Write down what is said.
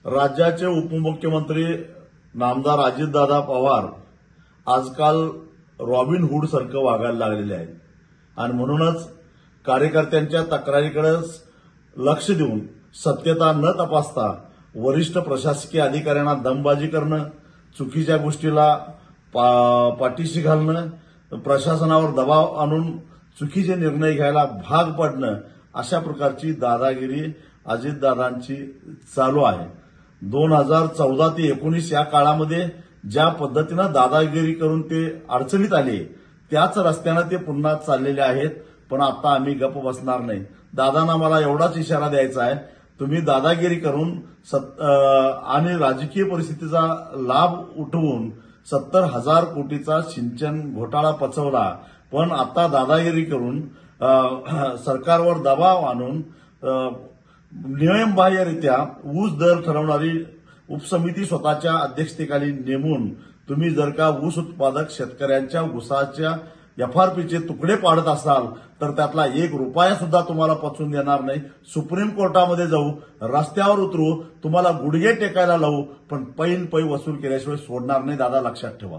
राज्याचे उपमुख्यमंत्री नामदार अजितदादा पवार आजकाल रॉबिन हुड सारखं वागायला लागलेले आहेत आणि म्हणूनच कार्यकर्त्यांच्या तक्रारीकडे लक्ष देऊन सत्यता न तपासता वरिष्ठ प्रशासकीय अधिकाऱ्यांना दमबाजी करणं, चुकीच्या गोष्टीला पाठीशी घालणं, प्रशासनावर दबाव आणून चुकीचे निर्णय घ्यायला भाग पडणं, अशा प्रकारची दादागिरी अजितदादांची चालू आहे। 2014 ते 19 या काळामध्ये ज्या पद्धतीनं दादागिरी करून ते अडचणीत आले त्याच रस्त्यानं ते पुन्हा चाललेले आहेत। पण आता आम्ही गप्प बसणार नाही। दादांना मला एवढाच इशारा द्यायचा आहे, तुम्ही दादागिरी करून आणि राजकीय परिस्थितीचा लाभ उठवून 70,000 कोटीचा सिंचन घोटाळा पचवला, पण आता दादागिरी करून सरकारवर दबाव आणून नियमबाह्यरित्या ऊस दर ठरवणारी उपसमिती स्वतःच्या अध्यक्षतेखाली नेमून तुम्ही जर का ऊस उत्पादक शेतकऱ्यांच्या ऊसाच्या एफआरपीचे तुकडे पाडत असाल तर त्यातला 1 रुपया सुद्धा तुम्हाला पचवून देणार नाही। सुप्रीम कोर्टामध्ये जाऊ, रस्त्यावर उतरू, तुम्हाला गुडघे टेकायला लावू, पण पै वसूल केल्याशिवाय सोडणार नाही। दादा लक्षात ठेवा।